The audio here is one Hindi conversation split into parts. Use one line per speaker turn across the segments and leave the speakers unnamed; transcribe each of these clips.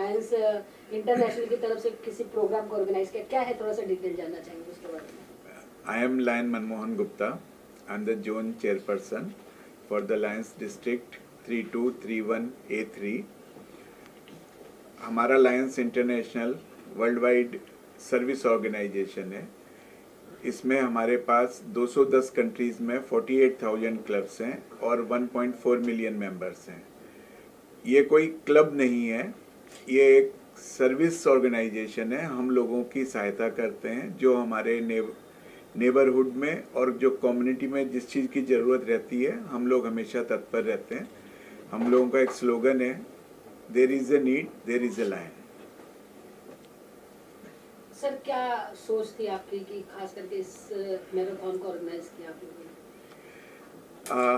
लायंस इंटरनेशनल की तरफ से किसी प्रोग्राम को ऑर्गेनाइज किया, क्या है, थोड़ा सा डिटेल जानना चाहेंगे उसके बारे में।
I am Lion Manmohan Gupta, I am the zone chairperson for the Lions district 3231A3। हमारा Lions International world wide service organization है। इसमें हमारे पास 210 कंट्रीज़ में 48,000 क्लब्स हैं और 1.4 मिलियन मेंबर्स हैं। ये कोई क्लब नहीं है, ये एक सर्विस ऑर्गेनाइजेशन है। हम लोगों की सहायता करते हैं, जो हमारे नेबरहुड में और जो कम्युनिटी में जिस चीज़ की ज़रूरत रहती है, हम लोग हमेशा तत्पर रहते हैं। हम लोगों का एक स्लोगन है, there is a need, there is a lion.
Sir, क्या सोच थी आपकी कि खास करके इस मैराथन को ऑर्गेनाइज किया आप लोगों ने?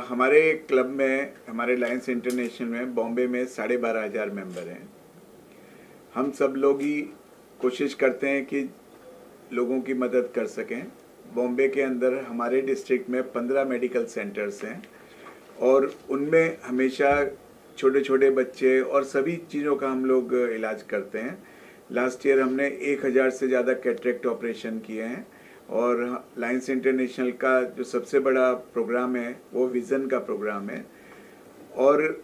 हमारे क्लब में, हमारे लायंस इंटरनेशनल में बॉम्बे में 12,500 मेंबर हैं। हम सब लोग ही कोशिश करते हैं कि लोगों की मदद कर सकें। बॉम्बे के अंदर हमारे डिस्ट्रिक्ट में 15 मेडिकल सेंटर्स हैं और उनमें हमेशा छोटे छोटे बच्चे और सभी चीज़ों का हम लोग इलाज करते हैं। लास्ट ईयर हमने 1,000 से ज़्यादा कैटरेक्ट ऑपरेशन किए हैं और लायंस इंटरनेशनल का जो सबसे बड़ा प्रोग्राम है वो विज़न का प्रोग्राम है। और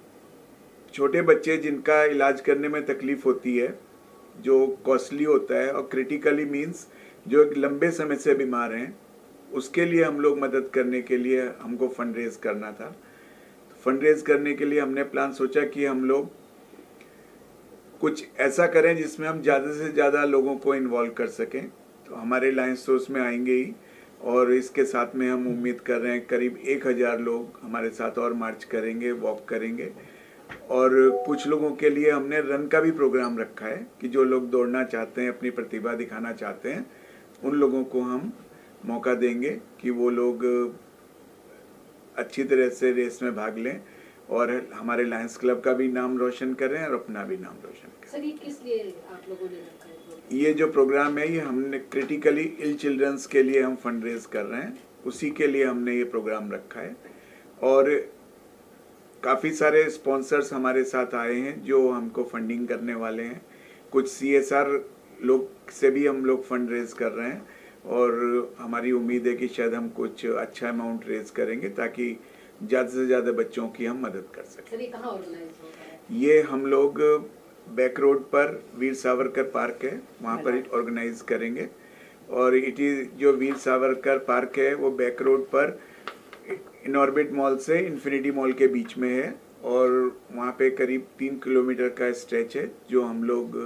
छोटे बच्चे जिनका इलाज करने में तकलीफ़ होती है, जो कॉस्टली होता है और क्रिटिकली मीन्स जो एक लंबे समय से बीमार हैं, उसके लिए हम लोग मदद करने के लिए हमको फंड रेज करना था। फंड रेज करने के लिए हमने प्लान सोचा कि हम लोग कुछ ऐसा करें जिसमें हम ज़्यादा से ज़्यादा लोगों को इन्वॉल्व कर सकें। तो हमारे लायंस सोर्स में आएंगे ही और इसके साथ में हम उम्मीद कर रहे हैं करीब 1,000 लोग हमारे साथ और मार्च करेंगे, वॉक करेंगे। और कुछ लोगों के लिए हमने रन का भी प्रोग्राम रखा है कि जो लोग दौड़ना चाहते हैं, अपनी प्रतिभा दिखाना चाहते हैं, उन लोगों को हम मौका देंगे कि वो लोग अच्छी तरह से रेस में भाग लें और हमारे लायंस क्लब का भी नाम रोशन करें और अपना भी नाम रोशन करें।
सर, ये किस लिए आप लोगों ने रखा है?
ये जो प्रोग्राम है, ये हमने क्रिटिकली इल चिल्ड्रंस के लिए हम फंड रेज कर रहे हैं, उसी के लिए हमने ये प्रोग्राम रखा है। और काफ़ी सारे स्पॉन्सर्स हमारे साथ आए हैं जो हमको फंडिंग करने वाले हैं। कुछ CSR लोग से भी हम लोग फंड रेज कर रहे हैं और हमारी उम्मीद है कि शायद हम कुछ अच्छा अमाउंट रेज करेंगे ताकि ज़्यादा से ज़्यादा बच्चों की हम मदद कर सकें।
सर, ये कहाँ ऑर्गेनाइज होगा?
ये हम लोग बैक रोड पर वीर सावरकर पार्क है, वहाँ पर ऑर्गेनाइज करेंगे। और जो वीर सावरकर पार्क है वो बैक रोड पर इनऑर्बिट मॉल से इन्फिनिटी मॉल के बीच में है और वहाँ पे करीब 3 किलोमीटर का स्ट्रेच है जो हम लोग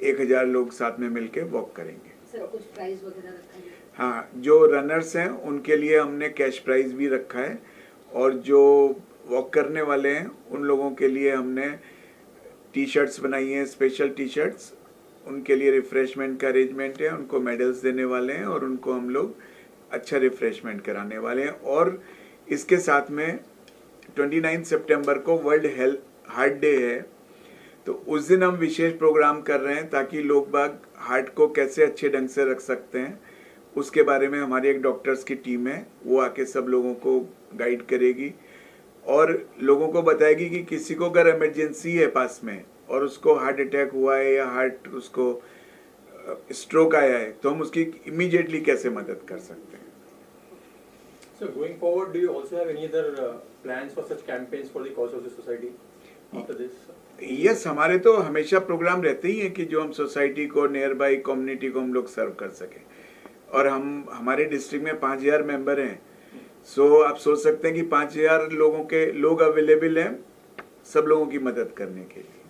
1,000 लोग साथ में मिलके वॉक करेंगे।
सर, कुछ प्राइस वगैरह रखा है?
हाँ, जो रनर्स हैं उनके लिए हमने कैश प्राइज भी रखा है और जो वॉक करने वाले हैं उन लोगों के लिए हमने T-शर्ट्स बनाई हैं, स्पेशल T-शर्ट्स। उनके लिए रिफ्रेशमेंट का अरेंजमेंट है, उनको मेडल्स देने वाले हैं और उनको हम लोग अच्छा रिफ्रेशमेंट कराने वाले हैं। और इसके साथ में 29 सितंबर को वर्ल्ड हार्ट डे है, तो उस दिन हम विशेष प्रोग्राम कर रहे हैं ताकि लोग बाग हार्ट को कैसे अच्छे ढंग से रख सकते हैं उसके बारे में हमारी एक डॉक्टर्स की टीम है, वो आके सब लोगों को गाइड करेगी और लोगों को बताएगी कि किसी को अगर इमरजेंसी है पास में और उसको हार्ट अटैक हुआ है या हार्ट उसको स्ट्रोक आया है तो हम उसकी इमीडिएटली कैसे मदद कर सकते हैं।
So going forward, do you also have any other plans for such campaigns for the cause of the society after this?
Yes, हमारे तो हमेशा प्रोग्राम रहते ही हैं कि जो हम सोसाइटी को, नियर बाई कम्युनिटी को हम लोग सर्व कर सकें। और हमारे डिस्ट्रिक्ट में 5,000 मेंबर हैं। सो आप सोच सकते हैं कि 5,000 लोग अवेलेबल हैं सब लोगों की मदद करने के लिए।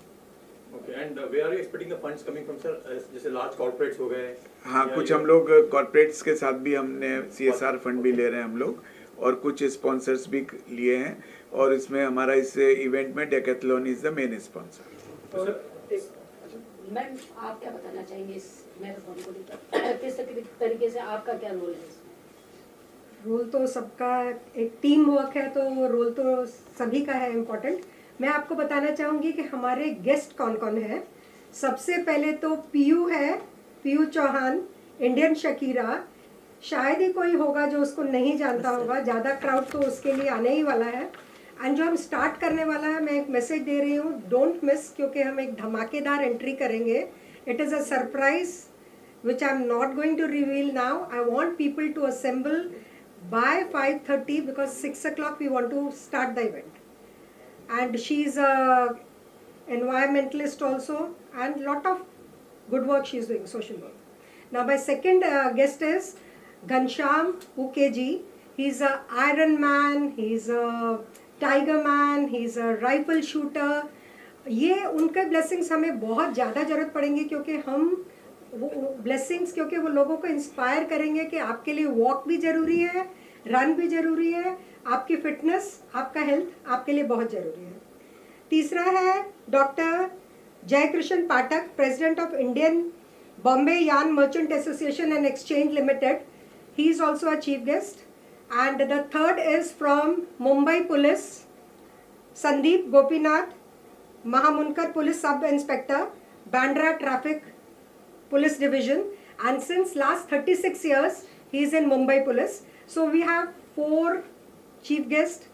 Okay, and where are you expecting the funds coming from, sir? जैसे large corporates हो गए।
हाँ, कुछ हम लोग कॉर्पोरेट्स के साथ भी हमने CSR फंड भी ले रहे हैं हम लोग और कुछ स्पॉन्सर्स भी लिए हैं और इसमें हमारा इस इवेंट में Decathlon is the main sponsor.
Ma'am, आप क्या बताना चाहेंगे इस मैराथन को लेकर? किस तरीके से आपका क्या रोल है?
रोल तो सबका, एक टीम वर्क है तो रोल तो सभी का है इम्पोर्टेंट। मैं आपको बताना चाहूँगी कि हमारे गेस्ट कौन कौन है। सबसे पहले तो पीयू है, पीयू चौहान, इंडियन शकीरा। शायद ही कोई होगा जो उसको नहीं जानता होगा, ज़्यादा क्राउड तो उसके लिए आने ही वाला है। एंड जो हम स्टार्ट करने वाला है, मैं एक मैसेज दे रही हूँ, डोंट मिस, क्योंकि हम एक धमाकेदार एंट्री करेंगे. It is a surprise which I'm not going to reveal now. I want people to assemble by 5:30 because 6 o'clock we want to start the event. And she's a environmentalist also, and lot of good work she's doing, social work. Now my second guest is Ghanshyam Ukeji. He's a Iron Man, he's a Tiger Man, he's a rifle shooter. ये उनके ब्लेसिंग्स हमें बहुत ज़्यादा ज़रूरत पड़ेंगी, क्योंकि हम वो ब्लेसिंग्स, क्योंकि वो लोगों को इंस्पायर करेंगे कि आपके लिए वॉक भी ज़रूरी है, रन भी ज़रूरी है, आपकी फिटनेस, आपका हेल्थ आपके लिए बहुत ज़रूरी है. तीसरा है doctor Jaikrishna Pathak, president of Indian Bombay yarn merchant association and exchange limited. He is also a chief guest. And the third is from Mumbai police, Sandeep Gopinath, Mahamunkar police sub inspector, Bandra traffic Police Division, and since last 36 years he is in Mumbai Police. So we have 4 chief guests.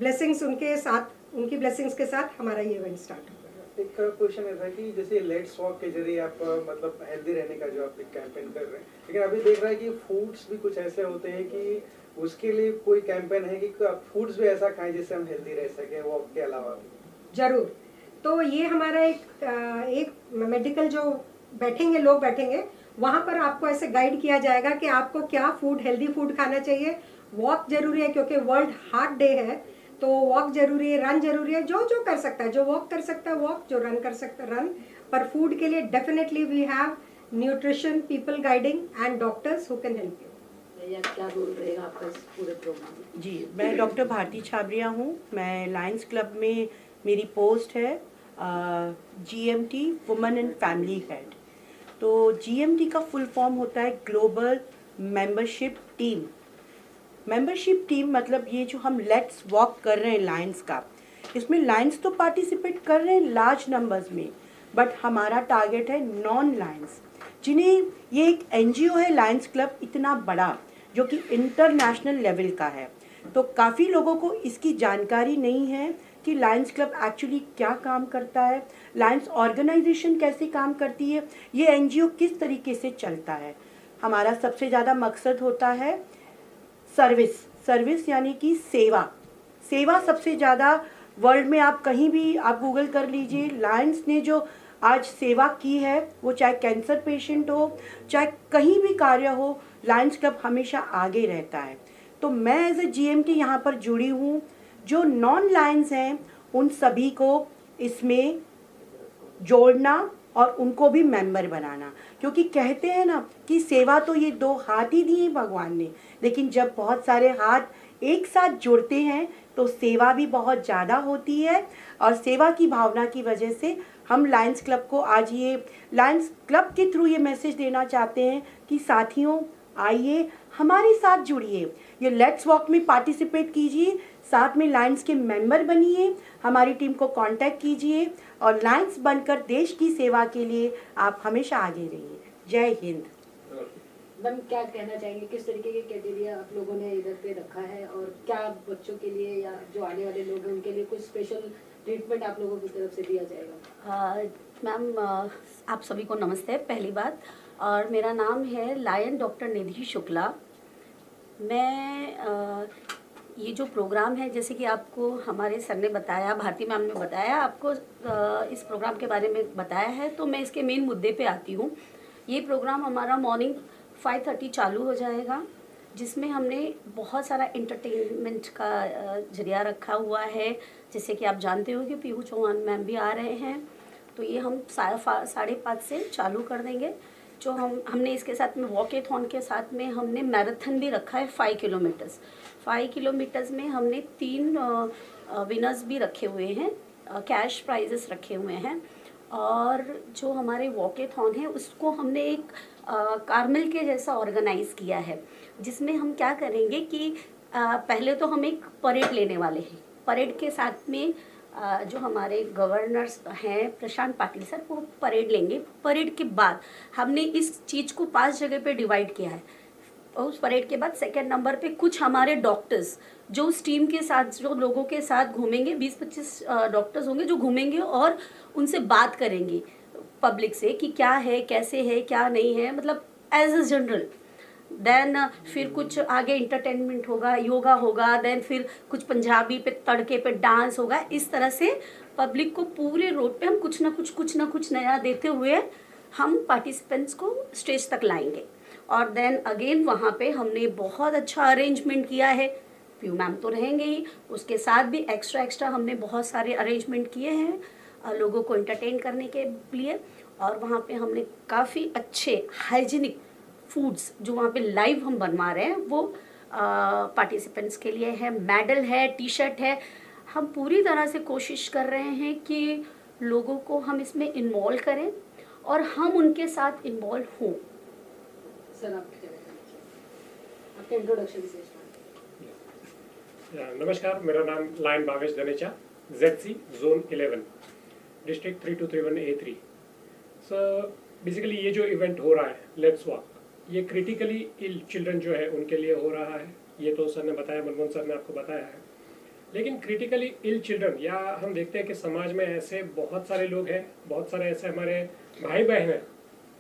Blessings उनके साथ, उनकी blessings के साथ हमारा ये इवेंट स्टार्ट होगा.
एक क्वेश्चन है कि जैसे लेट्स वॉक के जरिए आप मतलब हेल्दी रहने का जो आप एक कैंपेन कर रहे हैं, लेकिन अभी देख रहा है कि फूड्स भी कुछ ऐसे होते हैं कि उसके लिए कोई कैंपेन है कि फूड्स भी ऐसा खाएं जिससे हम हेल्दी रह सकें वॉक के अलावा.
जरूर. तो ये हमारा एक मेडिकल जो बैठेंगे, लोग बैठेंगे, वहाँ पर आपको ऐसे गाइड किया जाएगा कि आपको क्या फूड, हेल्दी फूड खाना चाहिए. वॉक जरूरी है क्योंकि वर्ल्ड हार्ट डे है, तो वॉक जरूरी है, रन जरूरी है. जो जो कर सकता है, जो वॉक कर सकता है वॉक, जो रन कर सकता है रन. पर फूड के लिए definitely we have nutrition people guiding and doctors who can help you.
क्या रोल रहेगा आपका इस पूरे प्रोग्राम में?
जी, मैं डॉक्टर भारती छाबरिया हूँ. मैं लायंस क्लब में मेरी पोस्ट है GMT women and family head. तो GMT का फुल फॉर्म होता है global membership team. Membership team मतलब ये जो हम लेट्स वॉक कर रहे हैं लायंस का, इसमें लायंस तो पार्टिसिपेट कर रहे हैं लार्ज नंबर्स में, बट हमारा टारगेट है नॉन लायंस, जिन्हें ये एक NGO है लायंस क्लब इतना बड़ा जो कि इंटरनेशनल लेवल का है. तो काफ़ी लोगों को इसकी जानकारी नहीं है कि लायंस क्लब एक्चुअली क्या काम करता है, लायंस ऑर्गेनाइजेशन कैसे काम करती है, ये NGO किस तरीके से चलता है. हमारा सबसे ज़्यादा मकसद होता है सर्विस यानी कि सेवा सबसे ज़्यादा वर्ल्ड में. आप कहीं भी आप गूगल कर लीजिए, लायंस ने जो आज सेवा की है, वो चाहे कैंसर पेशेंट हो, चाहे कहीं भी कार्य हो, लायंस क्लब हमेशा आगे रहता है. तो मैं एज ए GMT यहाँ पर जुड़ी हूँ. जो नॉन लायंस हैं उन सभी को इसमें जोड़ना और उनको भी मेंबर बनाना, क्योंकि कहते हैं ना कि सेवा तो ये 2 हाथ ही दिए भगवान ने, लेकिन जब बहुत सारे हाथ एक साथ जुड़ते हैं तो सेवा भी बहुत ज़्यादा होती है. और सेवा की भावना की वजह से हम लायंस क्लब को आज ये लायंस क्लब के थ्रू ये मैसेज देना चाहते हैं कि साथियों आइए हमारे साथ जुड़िए, ये लेट्स वॉक में पार्टिसिपेट कीजिए, साथ में लायंस के मेंबर बनिए, हमारी टीम को कांटेक्ट कीजिए और लायंस बनकर देश की सेवा के लिए आप हमेशा आगे रहिए. जय हिंद.
मैम क्या कहना चाहेंगे, किस तरीके के क्राइटेरिया आप लोगों ने इधर पे रखा है, और क्या बच्चों के लिए या जो आने वाले लोग हैं उनके लिए कुछ स्पेशल ट्रीटमेंट आप लोगों की तरफ से दिया जाएगा?
मैम आप सभी को नमस्ते पहली बात, और मेरा नाम है लायन डॉक्टर निधि शुक्ला. मैं ये जो प्रोग्राम है, जैसे कि आपको हमारे सर ने बताया, भारती मैम ने बताया, आपको इस प्रोग्राम के बारे में बताया है, तो मैं इसके मेन मुद्दे पे आती हूँ. ये प्रोग्राम हमारा मॉर्निंग 5:30 चालू हो जाएगा, जिसमें हमने बहुत सारा इंटरटेनमेंट का जरिया रखा हुआ है. जैसे कि आप जानते हो कि पीहू चौहान मैम भी आ रहे हैं, तो ये हम 5:30 से चालू कर देंगे. जो हमने इसके साथ में वॉकेथॉन के साथ में हमने मैराथन भी रखा है 5 किलोमीटर्स. 5 किलोमीटर्स में हमने 3 विनर्स भी रखे हुए हैं, कैश प्राइजेस रखे हुए हैं. और जो हमारे वॉकेथॉन है उसको हमने एक कार्मेल के जैसा ऑर्गेनाइज़ किया है, जिसमें हम क्या करेंगे कि पहले तो हम एक परेड लेने वाले हैं. परेड के साथ में जो हमारे गवर्नर्स हैं प्रशांत पाटिल सर, वो परेड लेंगे. परेड के बाद हमने इस चीज़ को 5 जगह पे डिवाइड किया है. और उस परेड के बाद सेकंड नंबर पे कुछ हमारे डॉक्टर्स जो उस टीम के साथ, जो लोगों के साथ घूमेंगे, 20-25 डॉक्टर्स होंगे जो घूमेंगे और उनसे बात करेंगे पब्लिक से कि क्या है, कैसे है, क्या नहीं है, मतलब एज अ जनरल। देन फिर कुछ आगे इंटरटेनमेंट होगा, योगा होगा, देन फिर कुछ पंजाबी पे तड़के पे डांस होगा। इस तरह से पब्लिक को पूरे रोड पे हम कुछ ना कुछ नया देते हुए हम पार्टिसिपेंट्स को स्टेज तक लाएंगे। और देन अगेन वहाँ पे हमने बहुत अच्छा अरेंजमेंट किया है, पीयू मैम तो रहेंगे ही, उसके साथ भी एक्स्ट्रा हमने बहुत सारे अरेंजमेंट किए हैं लोगों को एंटरटेन करने के लिए। और वहाँ पे हमने काफ़ी अच्छे हाइजीनिक फूड्स जो वहाँ पे लाइव हम बनवा रहे हैं वो पार्टिसिपेंट्स के लिए है, मेडल है, टी शर्ट है। हम पूरी तरह से कोशिश कर रहे हैं कि लोगों को हम इसमें इन्वॉल्व करें और हम उनके साथ इन्वॉल्व हों।
सर आपके इंट्रोडक्शन से
नमस्कार, मेरा नाम lion Bhavesh Dhanecha, ZC Zone 11, district 3231A3। So basically ये जो इवेंट हो रहा है लेट्स वॉक, ये क्रिटिकली इल चिल्ड्रन जो है उनके लिए हो रहा है। ये तो सर ने बताया, मनमोहन सर ने आपको बताया है। लेकिन क्रिटिकली इल चिल्ड्रन, या हम देखते हैं कि समाज में ऐसे बहुत सारे लोग हैं, बहुत सारे ऐसे हमारे भाई बहन हैं,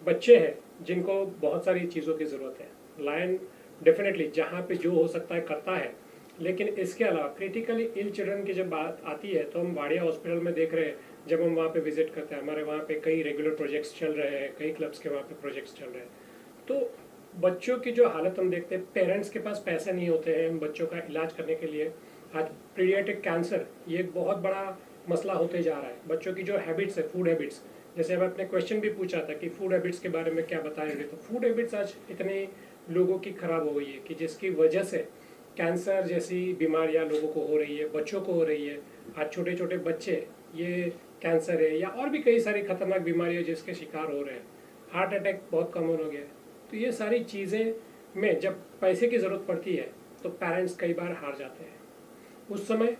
बच्चे हैं जिनको बहुत सारी चीज़ों की ज़रूरत है। लायन डेफिनेटली जहाँ पे जो हो सकता है करता है, लेकिन इसके अलावा क्रिटिकली इल चिल्ड्रन की जब बात आती है तो हम वाडिया हॉस्पिटल में देख रहे हैं, जब हम वहाँ पे विजिट करते हैं, हमारे वहाँ पे कई रेगुलर प्रोजेक्ट्स चल रहे हैं, कई क्लब्स के वहाँ पे प्रोजेक्ट्स चल रहे हैं। तो बच्चों की जो हालत हम देखते हैं, पेरेंट्स के पास पैसे नहीं होते हैं बच्चों का इलाज करने के लिए। आज पीडियाट्रिक कैंसर ये एक बहुत बड़ा मसला होते जा रहा है। बच्चों की जो हैबिट्स है, फूड हैबिट्स, जैसे अब आपने क्वेश्चन भी पूछा था कि फूड हैबिट्स के बारे में क्या बताएंगे, तो फूड हैबिट्स आज इतने लोगों की खराब हो गई है कि जिसकी वजह से कैंसर जैसी बीमारियां लोगों को हो रही है, बच्चों को हो रही है। आज छोटे छोटे बच्चे ये कैंसर है या और भी कई सारी खतरनाक बीमारियां जिसके शिकार हो रहे हैं। हार्ट अटैक बहुत कॉमन हो गया है। तो ये सारी चीज़ें में जब पैसे की ज़रूरत पड़ती है तो पेरेंट्स कई बार हार जाते हैं। उस समय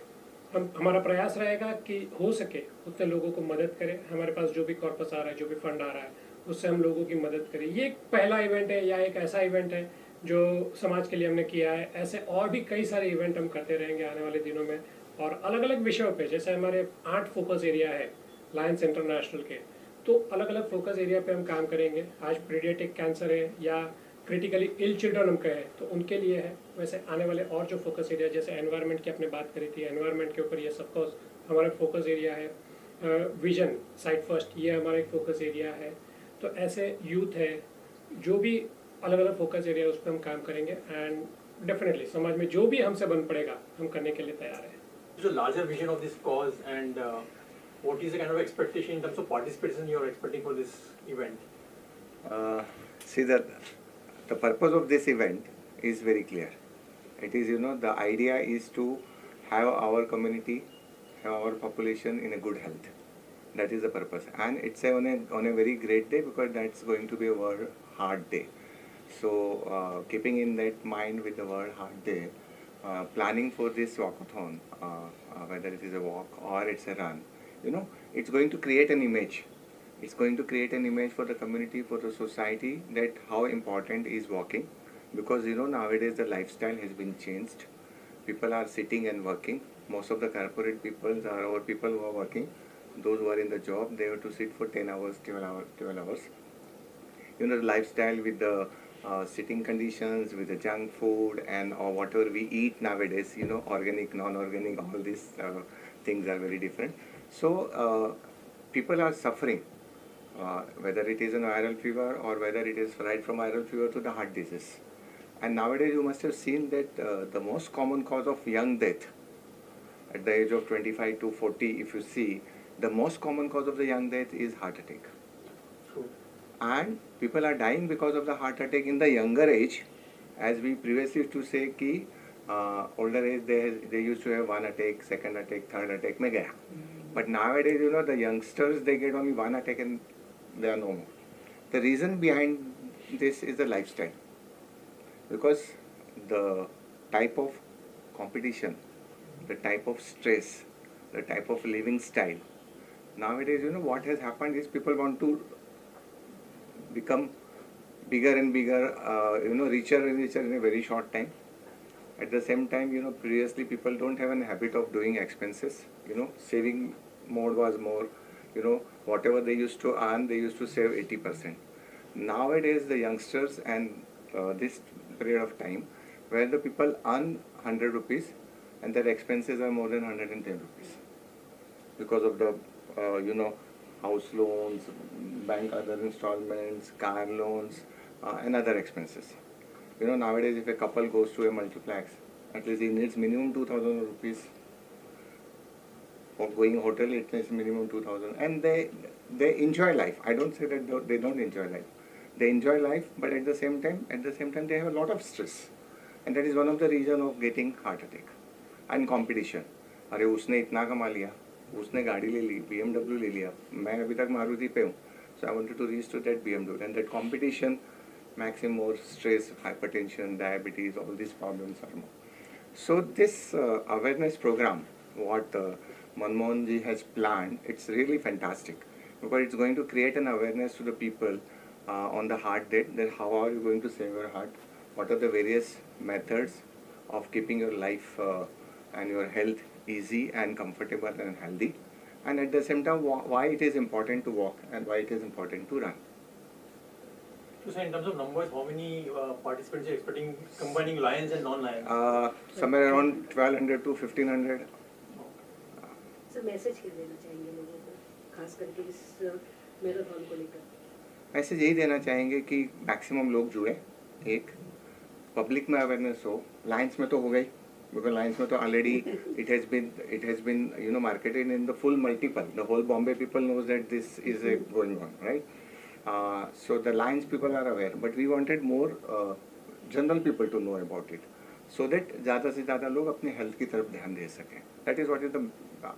हमारा प्रयास रहेगा कि हो सके उतने लोगों को मदद करें। हमारे पास जो भी कॉर्पस आ रहा है, जो भी फंड आ रहा है, उससे हम लोगों की मदद करें। ये एक पहला इवेंट है या एक ऐसा इवेंट है जो समाज के लिए हमने किया है। ऐसे और भी कई सारे इवेंट हम करते रहेंगे आने वाले दिनों में, और अलग अलग विषयों पे। जैसे हमारे 8 फोकस एरिया है लायंस इंटरनेशनल के, तो अलग अलग फोकस एरिया पे हम काम करेंगे। आज पीडियाट्रिक कैंसर है या क्रिटिकली इल चिल्ड्रन हम कहें तो उनके लिए है। वैसे आने वाले और जो फोकस एरिया, जैसे एनवायरनमेंट की आपने बात करी थी, एनवायरनमेंट के ऊपर ये सबकोर्स हमारा फोकस एरिया है। विजन साइट फर्स्ट ये हमारा एक फोकस एरिया है। तो ऐसे यूथ है, जो भी अलग अलग फोकस एरिया उस पर हम काम करेंगे। एंड डेफिनेटली समाज में जो भी हमसे बन पड़ेगा हम करने के लिए तैयार हैं।
So larger vision of this cause, and what is the kind of expectation in terms of participation you are expecting for this event?
See, the purpose of this event is very clear. It is, the idea is to have our community, have our population in a good health. That is the purpose, and it's on a very great day because that's going to be a World Heart Day. So, keeping in that mind with the World Heart Day, planning for this walkathon, whether it is a walk or it's a run, it's going to create an image. It's going to create an image for the community, for the society, that how important is walking. Because nowadays the lifestyle has been changed. People are sitting and working. Most of the corporate people or people who are working, those who are in the job, they have to sit for 10 hours, 12 hours. The lifestyle with the sitting conditions, with the junk food and or whatever we eat nowadays, organic, non-organic, all these things are very different. So people are suffering, whether it is a viral fever or whether it is right from viral fever to the heart disease. And nowadays you must have seen that the most common cause of young death at the age of 25 to 40, if you see, the most common cause of the young death is heart attack.
True.
And people are dying because of the heart attack in the younger age. As we previously used to say कि older age they used to have one attack, second attack, third attack में गया. But nowadays the youngsters, they get only one attack and they are no more. The reason behind this is the lifestyle. Because the type of competition, the type of stress, the type of living style. Nowadays what has happened is people want to become bigger and bigger, richer and richer in a very short time. At the same time, previously people don't have a habit of doing expenses. Saving mode was more, whatever they used to earn, they used to save 80%. Nowadays, the youngsters and this period of time, where the people earn 100 rupees and their expenses are more than 110 rupees because of the, house loans, bank other installments, car loans, and other expenses. Nowadays if a couple goes to a multiplex, at least he needs minimum 2,000 rupees. For going hotel, it is minimum 2,000, and they enjoy life. I don't say that they don't enjoy life. They enjoy life, but at the same time they have a lot of stress, and that is one of the reason of getting heart attack and competition. अरे उसने इतना कमा लिया, उसने गाड़ी ले ली, BMW ले लिया, मैं अभी तक मारुति पे हूँ, so I wanted to reach to that BMW, and that competition makes him more stress, hypertension, diabetes, all these problems are more. So this awareness program, what Manmohan ji has planned, it's really fantastic, because it's going to create an awareness to the people on the heart date, that how are you going to save your heart, what are the various methods of keeping your life and your health easy and comfortable and healthy, and at the same time why it is important to walk and why it is important to run.
So sir, in terms of numbers, how many participants are you expecting, combining Lions and non-Lions?
Somewhere around 1200 to 1500.
Sir message क्या देना चाहेंगे लोगों को, खास करके इस मैराथन को लेकर?
मैसेज यही देना चाहेंगे कि मैक्सिमम लोग जुड़े, एक पब्लिक में अवेयरनेस हो. लाइन्स में तो हो गई, बिकॉज लाइन्स में तो already it has been marketed in the full multiple. The whole Bombay people knows that this is a going on, right? So the Lions people are aware, but we wanted more general people to know about it, so that ज़्यादा से ज़्यादा लोग अपने हेल्थ की तरफ ध्यान दे सकें. That is what is the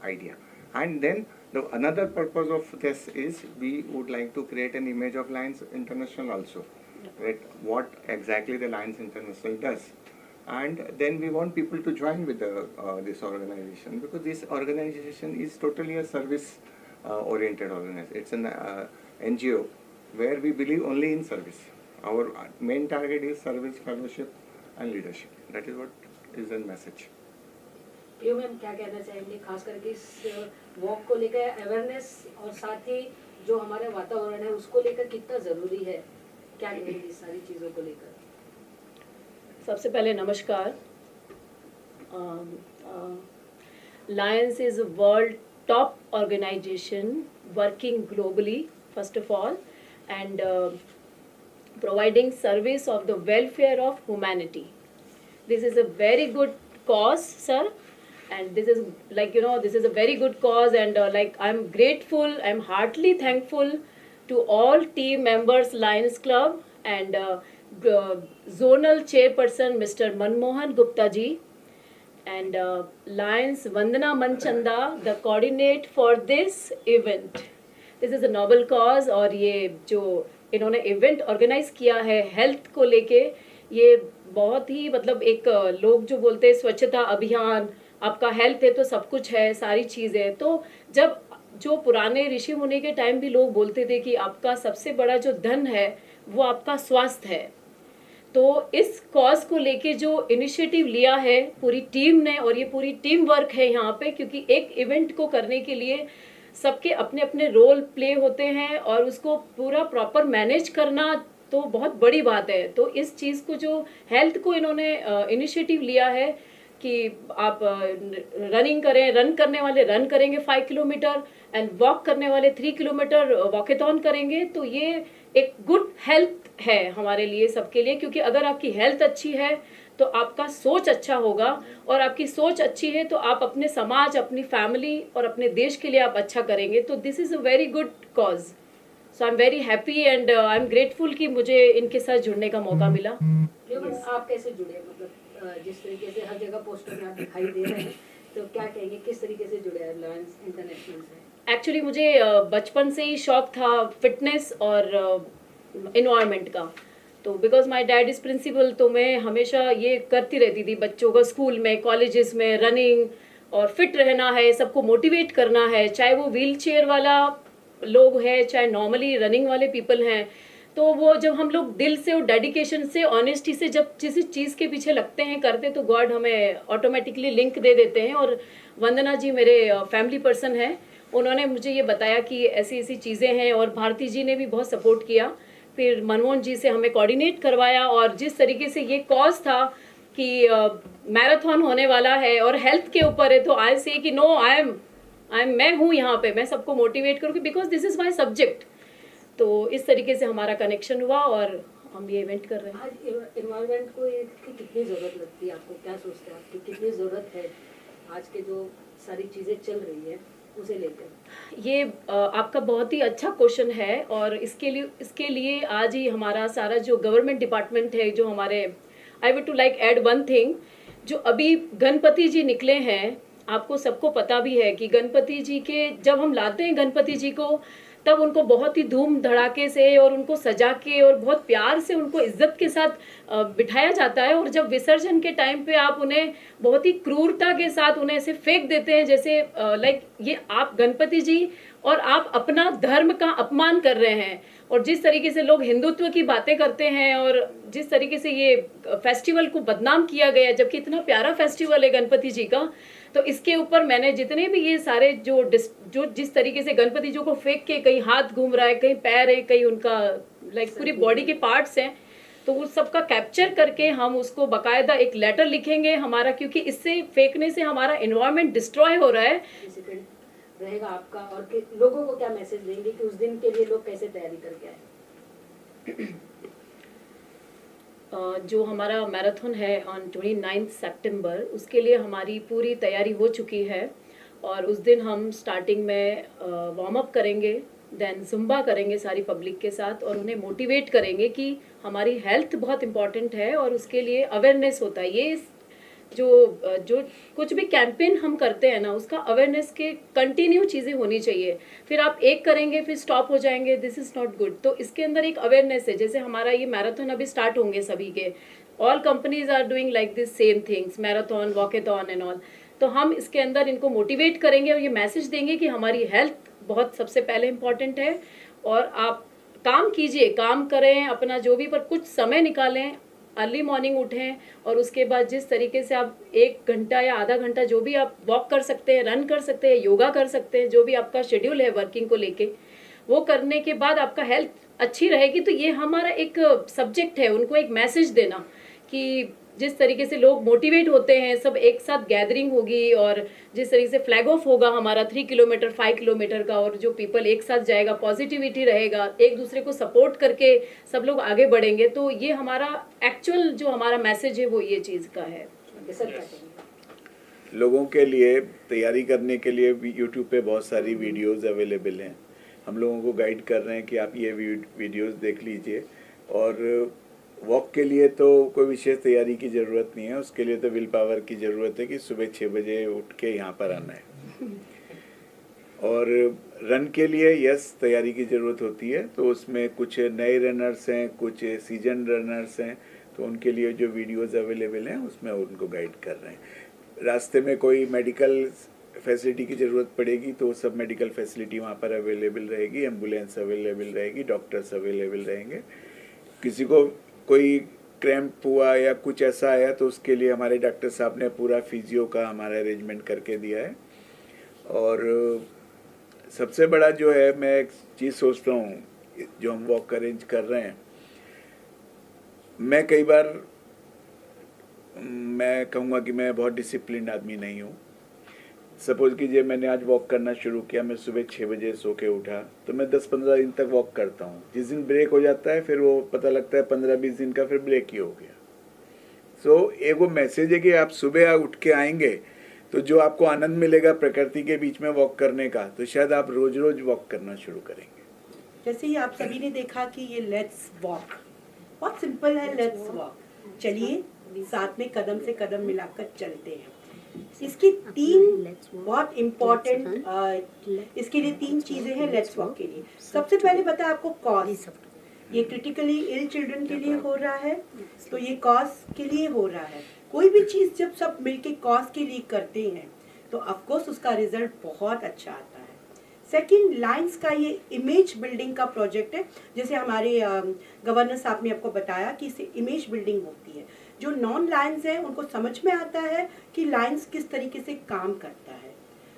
idea. And then the another purpose of this is we would like to create an image of Lions International also, right? What exactly the Lions International does, and then we want people to join with this organization, because this organization is totally a service oriented organization. It's an NGO where we believe only in service. Our main target is service, fellowship and leadership. That is what is the message.
प्रियो मैम क्या कहना चाहेंगे, खास करके इस वॉक को लेकर अवेयरनेस, और साथ ही जो हमारा वातावरण है उसको लेकर कितना ज़रूरी है, क्या कहेंगे इस सारी चीज़ों को लेकर?
सबसे पहले नमस्कार. Lions is a world top organization working globally, first of all, and providing service of the welfare of humanity. This is a very good cause, sir, and this is this is a very good cause, and I'm grateful, I'm heartily thankful to all team members, Lions Club, and zonal chairperson Mr. Manmohan Gupta ji, and Lions Vandana Manchanda, the coordinate for this event. This is a noble cause, और ये जो इन्होंने इवेंट ऑर्गेनाइज किया है हेल्थ को लेके, ये बहुत ही एक लोग जो बोलते हैं स्वच्छता अभियान, आपका हेल्थ है तो सब कुछ है, सारी चीज़ें. तो जब जो पुराने ऋषि मुनि के टाइम भी लोग बोलते थे कि आपका सबसे बड़ा जो धन है वो आपका स्वास्थ्य है, तो इस कॉज को लेके जो इनिशिएटिव लिया है पूरी टीम ने, और ये पूरी टीम वर्क है यहाँ पे, क्योंकि एक इवेंट को करने के लिए सबके अपने अपने रोल प्ले होते हैं, और उसको पूरा प्रॉपर मैनेज करना तो बहुत बड़ी बात है. तो इस चीज़ को जो हेल्थ को इन्होंने इनिशिएटिव लिया है कि आप रनिंग करें, रन करने वाले रन करेंगे 5 किलोमीटर, एंड वॉक करने वाले 3 किलोमीटर वॉकेथॉन करेंगे, तो ये एक गुड हेल्थ है हमारे लिए, सबके लिए. क्योंकि अगर आपकी हेल्थ अच्छी है तो आपका सोच अच्छा होगा, और आपकी सोच अच्छी है तो आप अपने समाज, अपनी फैमिली और अपने देश के लिए आप अच्छा करेंगे. तो this is a very good cause. So I am very happy and I am grateful कि मुझे इनके साथ जुड़ने का मौका मिला.
आप कैसे जुड़े, मतलब जिस तरीके से हर जगह पोस्टर में आप दिखाई दे रहे हैं, तो क्या कहेंगे किस तरीके से जुड़े हैं लायंस इंटरनेशनल से?
एक्चुअली मुझे बचपन से ही शौक था फिटनेस और इन्वायरमेंट का. तो because my dad is principal, तो मैं हमेशा ये करती रहती थी बच्चों को स्कूल में, कॉलेजेस में रनिंग, और फिट रहना है, सबको मोटिवेट करना है, चाहे वो व्हील चेयर वाला लोग है चाहे नॉर्मली रनिंग वाले पीपल हैं. तो वो जब हम लोग दिल से और डेडिकेशन से ऑनेस्टी से जब किसी चीज़ के पीछे लगते हैं करते तो गॉड हमें ऑटोमेटिकली लिंक दे देते हैं। और वंदना जी मेरे फैमिली पर्सन हैं, उन्होंने मुझे ये बताया कि ऐसी ऐसी चीज़ें हैं, और भारती जी ने भी बहुत सपोर्ट किया। फिर मनमोहन जी से हमें कोऑर्डिनेट करवाया, और जिस तरीके से ये कॉज था कि मैराथन होने वाला है और हेल्थ के ऊपर है, तो आई से कि नो आई एम मैं हूँ यहाँ पे, मैं सबको मोटिवेट करूँगी because this is my subject. तो इस तरीके से हमारा कनेक्शन हुआ और हम ये इवेंट कर रहे हैं।
आज इन्वायरमेंट को कितनी ज़रूरत लगती है आपको, क्या सोचते हैं आपकी कितनी ज़रूरत है आज के जो सारी चीज़ें चल रही है उसे लेकर?
ये आपका बहुत ही अच्छा क्वेश्चन है, और इसके लिए आज ही हमारा सारा जो गवर्नमेंट डिपार्टमेंट है, जो हमारे I would to like add one thing, जो अभी गणपति जी निकले हैं, आपको सबको पता भी है कि गणपति जी के जब हम लाते हैं गणपति जी को, तब उनको बहुत ही धूम धड़ाके से और उनको सजा के और बहुत प्यार से उनको इज्जत के साथ बिठाया जाता है। और जब विसर्जन के टाइम पे आप उन्हें बहुत ही क्रूरता के साथ उन्हें ऐसे फेंक देते हैं, जैसे लाइक ये आप गणपति जी और आप अपना धर्म का अपमान कर रहे हैं। और जिस तरीके से लोग हिंदुत्व की बातें करते हैं और जिस तरीके से ये फेस्टिवल को बदनाम किया गया, जबकि इतना प्यारा फेस्टिवल है गणपति जी का, तो इसके ऊपर मैंने जितने भी ये सारे जो जिस तरीके से गणपति जी को फेंक के कहीं हाथ घूम रहा है, कहीं पैर है, कहीं उनका लाइक पूरी बॉडी के पार्ट्स हैं, तो उस सब का कैप्चर करके हम उसको बाकायदा एक लेटर लिखेंगे हमारा, क्योंकि इससे फेंकने से हमारा एनवायरनमेंट डिस्ट्रॉय हो रहा है।
रहेगा आपका, और लोगों को क्या मैसेज देंगे कि उस दिन के लिए लोग कैसे तैयारी करके आए?
जो हमारा मैराथन है ऑन 29 सितंबर, उसके लिए हमारी पूरी तैयारी हो चुकी है। और उस दिन हम स्टार्टिंग में वार्म अप करेंगे, देन जुम्बा करेंगे सारी पब्लिक के साथ, और उन्हें मोटिवेट करेंगे कि हमारी हेल्थ बहुत इंपॉर्टेंट है और उसके लिए अवेयरनेस होता है। ये जो कुछ भी कैंपेन हम करते हैं ना, उसका अवेयरनेस के कंटिन्यू चीज़ें होनी चाहिए। फिर आप एक करेंगे फिर स्टॉप हो जाएंगे, दिस इज़ नॉट गुड। तो इसके अंदर एक अवेयरनेस है। जैसे हमारा ये मैराथन अभी स्टार्ट होंगे सभी के, all companies are doing like this same things, marathon, walkathon and all. तो हम इसके अंदर इनको मोटिवेट करेंगे और ये मैसेज देंगे कि हमारी हेल्थ बहुत सबसे पहले इम्पॉर्टेंट है, और आप काम कीजिए, काम करें अपना जो भी, पर कुछ समय निकालें, अर्ली मॉर्निंग उठें, और उसके बाद जिस तरीके से आप 1 घंटा या आधा घंटा जो भी आप वॉक कर सकते हैं, रन कर सकते हैं, योगा कर सकते हैं, जो भी आपका शेड्यूल है वर्किंग को लेके, वो करने के बाद आपका हेल्थ अच्छी रहेगी। तो ये हमारा एक सब्जेक्ट है, उनको एक मैसेज देना कि जिस तरीके से लोग मोटिवेट होते हैं, सब एक साथ गैदरिंग होगी, और जिस तरीके से फ्लैग ऑफ होगा हमारा 3 किलोमीटर 5 किलोमीटर का, और जो पीपल एक साथ जाएगा, पॉजिटिविटी रहेगा, एक दूसरे को सपोर्ट करके सब लोग आगे बढ़ेंगे। तो ये हमारा एक्चुअल जो हमारा मैसेज है वो ये चीज़ का है।
लोगों के लिए तैयारी करने के लिए यूट्यूब पे बहुत सारी वीडियोस अवेलेबल हैं। हम लोगों को गाइड कर रहे हैं कि आप ये वीडियोस देख लीजिए। और वॉक के लिए तो कोई विशेष तैयारी की ज़रूरत नहीं है, उसके लिए तो विल पावर की ज़रूरत है कि सुबह 6 बजे उठ के यहाँ पर आना है। और रन के लिए यस तैयारी की ज़रूरत होती है, तो उसमें कुछ नए रनर्स हैं, कुछ सीजन रनर्स हैं, तो उनके लिए जो वीडियोस अवेलेबल हैं उसमें उनको गाइड कर रहे हैं। रास्ते में कोई मेडिकल फैसिलिटी की ज़रूरत पड़ेगी तो सब मेडिकल फैसिलिटी वहाँ पर अवेलेबल रहेगी, एम्बुलेंस अवेलेबल रहेगी, डॉक्टर्स अवेलेबल रहेंगे। किसी को कोई क्रैम्प हुआ या कुछ ऐसा आया तो उसके लिए हमारे डॉक्टर साहब ने पूरा फिजियो का हमारा अरेंजमेंट करके दिया है। और सबसे बड़ा जो है, मैं एक चीज़ सोचता हूँ जो हम वॉक अरेंज कर रहे हैं, मैं कई बार मैं कहूँगा कि मैं बहुत डिसिप्लिन आदमी नहीं हूँ। सपोज कीजिए मैंने आज वॉक करना शुरू किया, मैं सुबह 6 बजे सो के उठा, तो मैं 10-15 दिन तक वॉक करता हूँ। जिस दिन ब्रेक हो जाता है फिर वो पता लगता है 15-20 दिन का फिर ब्रेक ही हो गया। सो एक वो मैसेज है कि आप सुबह उठ के आएंगे तो जो आपको आनंद मिलेगा प्रकृति के बीच में वॉक करने का, तो शायद आप रोज रोज वॉक करना शुरू करेंगे।
जैसे ही आप सभी ने देखा कि ये लेट्स वॉक बहुत सिंपल है, लेट्स वॉक, चलिए साथ में कदम से कदम मिलाकर चलते हैं। इसकी 3 बहुत इम्पोर्टेंट इसके लिए 3 चीजें हैं लेट्स वॉक के लिए। सबसे पहले बता आपको कॉज, ये क्रिटिकली इल चिल्ड्रन के लिए हो रहा है, तो ये कॉज के लिए हो रहा है। कोई भी चीज जब सब मिलके कॉज के लिए करते हैं तो ऑफकोर्स उसका रिजल्ट बहुत अच्छा आता है। सेकंड, लायंस का ये इमेज बिल्डिंग का प्रोजेक्ट है। जैसे हमारे गवर्नर साहब ने आपको बताया कि इससे इमेज बिल्डिंग होती है। जो नॉन लायंस है उनको समझ में आता है कि लायंस किस तरीके से काम करता है।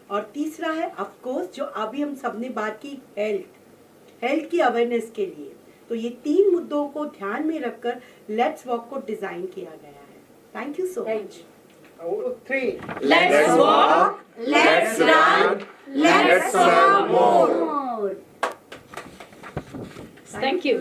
और तीसरा है ऑफ कोर्स जो अभी हम सबने बात की, हेल्थ की अवेयरनेस के लिए। तो ये 3 मुद्दों को ध्यान में रखकर लेट्स वॉक को डिजाइन किया गया है। Thank you so much.
3
Let's walk, let's run, let's serve more.
Thank you.